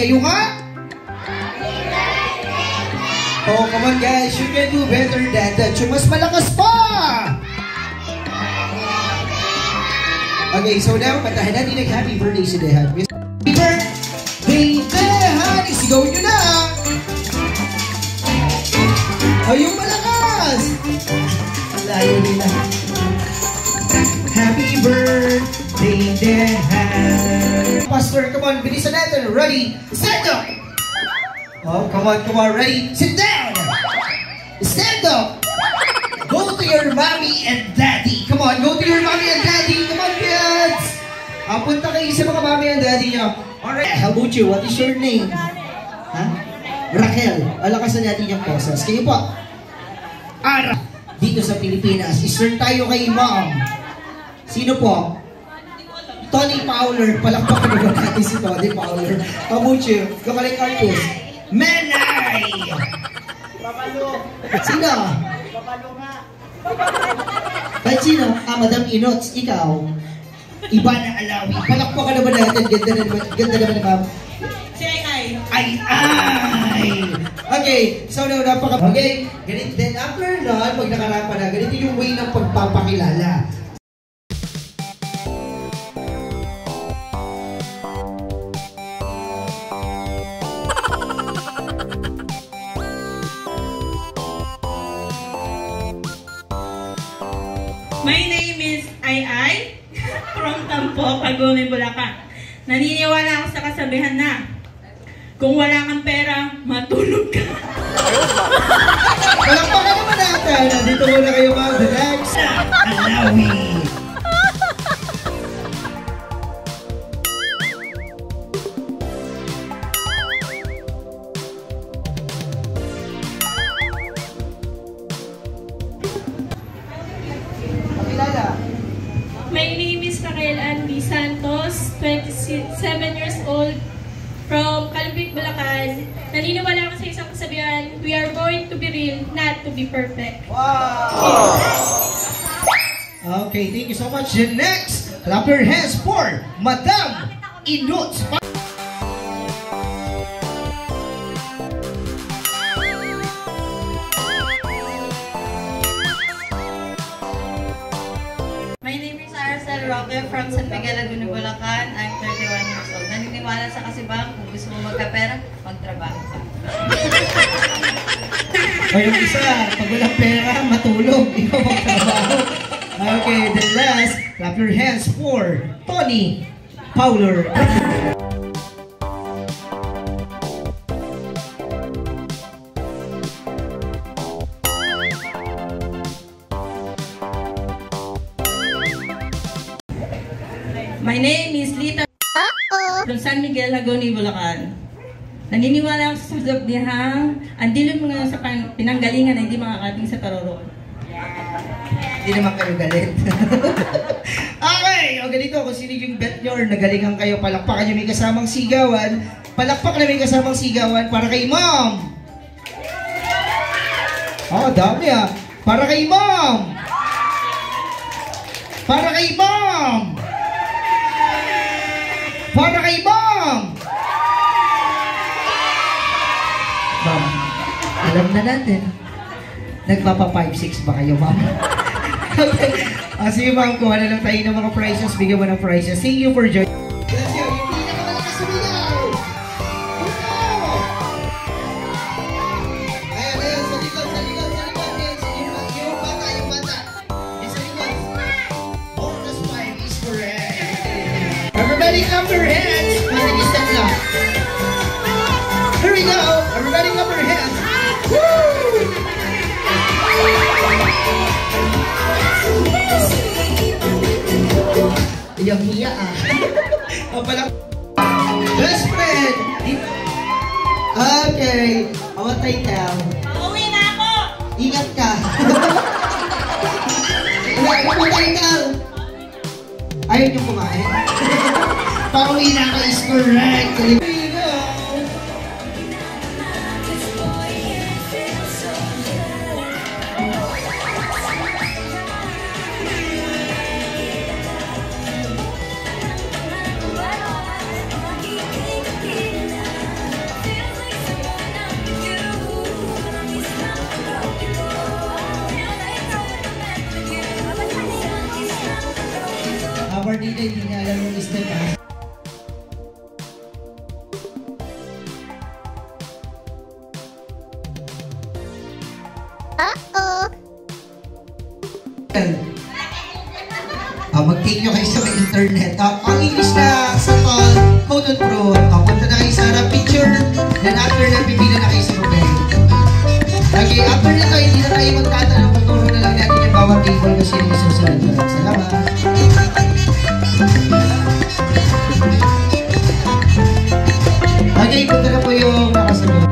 Kayo nga? Oh, come on guys. You can do better than that. So, mas malakas pa! Okay, so now, kantahin natin ng happy birthday si Dehan. Happy birthday, Dehan! Isigaw nyo na! O, yung malakas! Layo nila. Happy birthday, Dehan! Pastor, come on, bilisan natin. Ready, stand up! Oh, come on, ready, sit down! Stand up! Go to your mommy and daddy. Come on, go to your mommy and daddy. Come on, kids! Punta kayo sa mga mommy and daddy nyo. Alright, how about you? What is your name? Ha? Raquel. Alakasan natin yung boses. Kayo po. Ara. Dito sa Pilipinas. Eastern tayo kay mom. Sino po? Tony Fowler. Palakpakan naman natin si Tony Fowler. How about you? Local artist. Menay! Papalo. Sino? Papalo nga. Kahit sino? Madam Inots, ikaw. Iba na Alawi. Palakpakan naman natin. Ganda naman ma'am. Si Ay. Ay! Okay, so now okay, ganito din. After nun, pag nakarapa na, ganito yung way ng pagpapakilala. My name is Ay from Tampo, Pagumi, Bulacan. Naniniwala ako sa kasabihan na kung wala kang pera, matulog ka. Palakpakan naman natin. Nandito muna kayo mga relax. Alawi. My name is Raquel Andy Santos, 27 years old, from Calambit, Bulacan. Naniniwala ako sa isang kasabihan, we are born to be real, not to be perfect. Wow! Okay, thank you so much. The next, clap your hands for Madam Inots. My name is Aracel Roque from San Miguel, Laguna, Bulacan. I'm 31 years old. Naniniwala sa kasibang, kung gusto mo magkapera, magtrabaho ka. O yung isa, pag walang pera, matulog. Ikaw magtrabaho. Okay, the last, clap your hands for Tony Fowler. My name is Lita from San Miguel, Laguna, Bulacan. Naniniwala ako sa sasabihan, ang dilim mga sa pinanggalingan na hindi makakating sa taroro. Hindi naman kayo galit. Okay, o ganito, kung sino yung bet nyo or nagalingan kayo, palakpakan nyo may kasamang sigawan. Palakpak na may kasamang sigawan para kay mom. Oh, dami ah. Para kay mom. Para kay mom. Para kay mom. Ma'am, alam na natin. Nagpapa 5-6 ba kayo, ma'am? Okay. Sige, ma'am, kuha na lang tayo ng mga prizes. Bigyan mo ng prizes. Thank you for joining. Let's go. Yung pinakamalakas sumigaw. Ayan, ayan. Sa likod, sa likod, sa likod. Yung bata, yung bata. Yung sa likod. Bonus 5 is correct. Everybody clap your hands. Step lang. Here we go. Everybody clap your hands. Woo! Yung hiya ah. O pala. Best friend. Okay. O title. Pauwi na ako! Ingat ka. Ano po title? Ayaw niyo kumain? Pauwi na ako is correct. Bardina, hindi niya alam yung step ha. Mag-take nyo kayo sa may internet. Ang English na sa tall, code on pro. Punta na kayo sa harap picture. Then after na, pipila na kayo sa papel. Okay, after nito, hindi na tayo magtatanong. Tuturo na lang natin yung bawat table kasi yung isusunod. Salamat. Okay, punta na po yung nakasagot.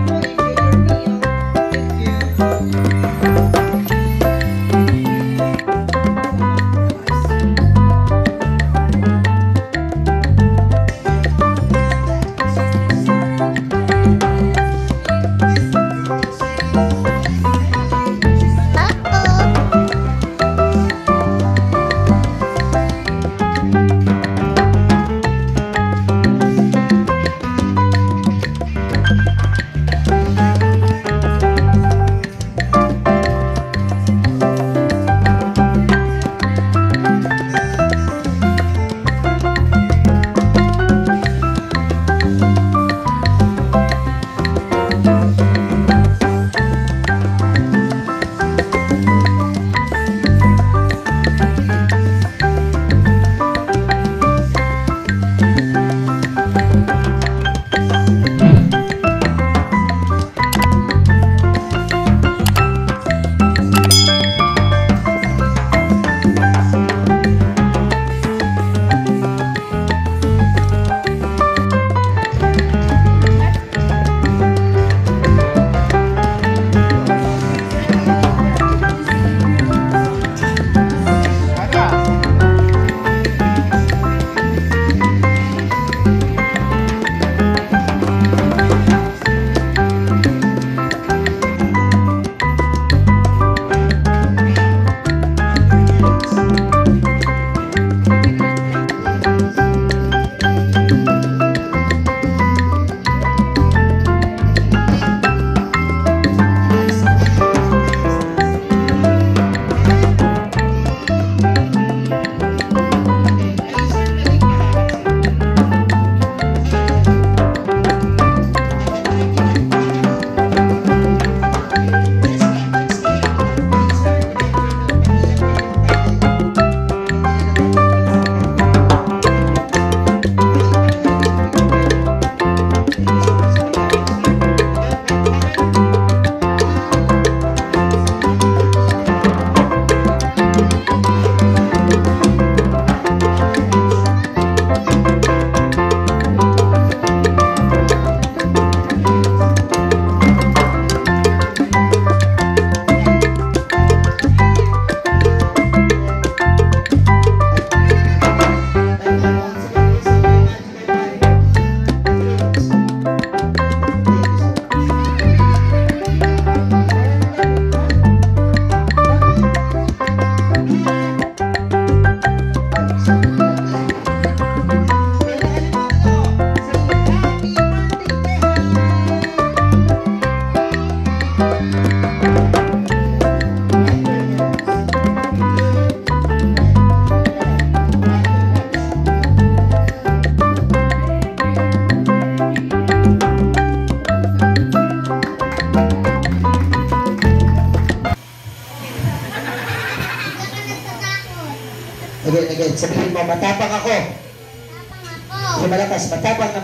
Again. Sabihin mo, matapang ako. Matapang ako. Malakas, matapang ako.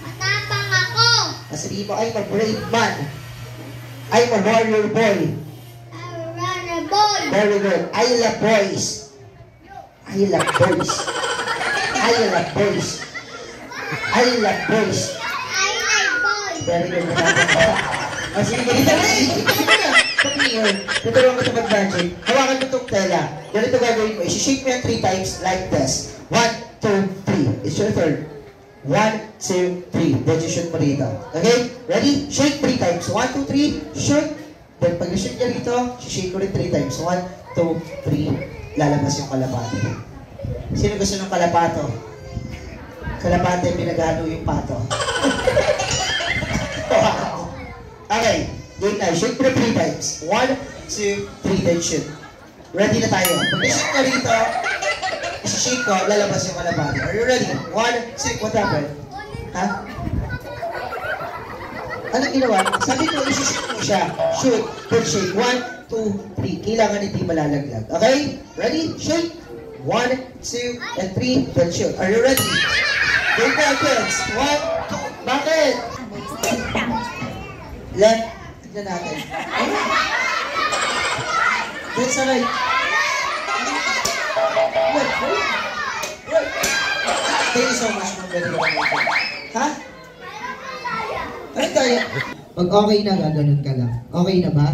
Matapang ako. Sabihin mo, I'm a brave man. I'm a warrior boy. I'm a warrior boy. Very good. I love boys. I love boys. I love boys. I love boys. I like boys. Very good. Sige, ganito na. Come here. Tuturuan ko ito mag-magic. Hawakan mo itong tela. Ganito gagawin mo. I-shake mo yan 3 times like this. 1, 2, 3. It's your turn. 1, 2, 3. Then you shoot mo rito. Okay? Ready? Shake 3 times. 1, 2, 3. Shoot. Then pag na-shoot niya rito, shake ko rin 3 times. 1, 2, 3. Lalabas yung kalapate. Sino gusto ng kalapato? Kalapate, pinagano yung pato. Okay. Game na. Shake mo 3 times. 1, 2, 3. Then shoot. Ready na tayo. Pag na-shoot ka rito, shake ko, lalabas yung kalapati. Are you ready? 1, shake. What happened? Ha? Ano ginawa? Sabi ko, isi-shoot mo siya. Shoot. Then shake. 1, 2, 3. Kailangan hindi malalaglag. Okay? Ready? Shake. 1, 2, and 3. Then shoot. Are you ready? Go now, kids. 1, 2. Bakit? Left. Tignan natin. Then sa right. Right. Thank you so much, Ma'am. Very good. Ha? Ano tayo? Pag okay na, gaganon ka lang. Okay na ba?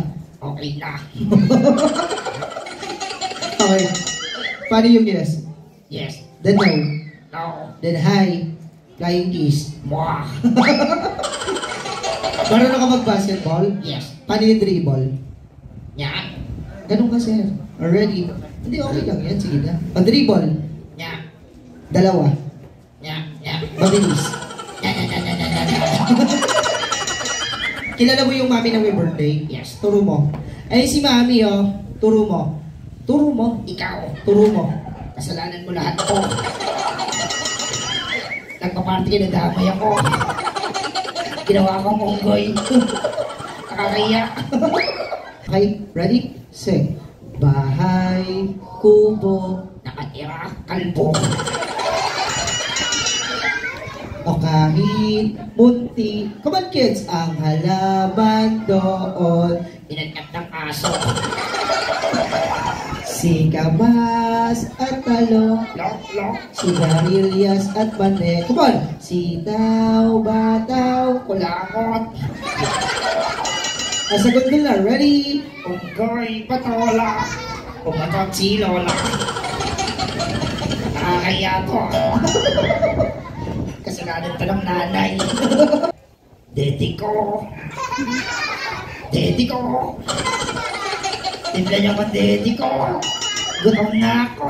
Okay na. Okay. Paano yung yes? Yes. Then no. No. Then hi. Flying kiss. Mwah. Marunong ka mag-basketball? Yes. Paano yung dribble? Yan. Ganun ka, sir. Already. Hindi, okay lang yan. Sige na. Pag-dribble? Yan. Dalawa. Yan. Yan. Mabilis. Yan. Kilala mo yung mami na may birthday? Yes. Turo mo. Eh, si mami, oh. Turo mo. Turo mo. Ikaw. Turo mo. Kasalanan mo lahat ako. Nagpaparty ka na damay ako. Ginawa kong unggoy. Nakakaya. Okay, ready? Sing. Bahay, kubo, nakatira, kalbo. O kahit munti. Come on, kids. Ang halaman doon, inanap ng aso. Si kabas at talong, sigarilyas at bane. Come on! Sitaw, bataw, kulangot. Sagot ko na. Ready? Unggoy, patola. Umatot si Lola. Nakakaya to. Kasalanan to ng nanay. Dedi ko. Dedi ko. Timpla niyo ko, dedi ko. Gutom na ako.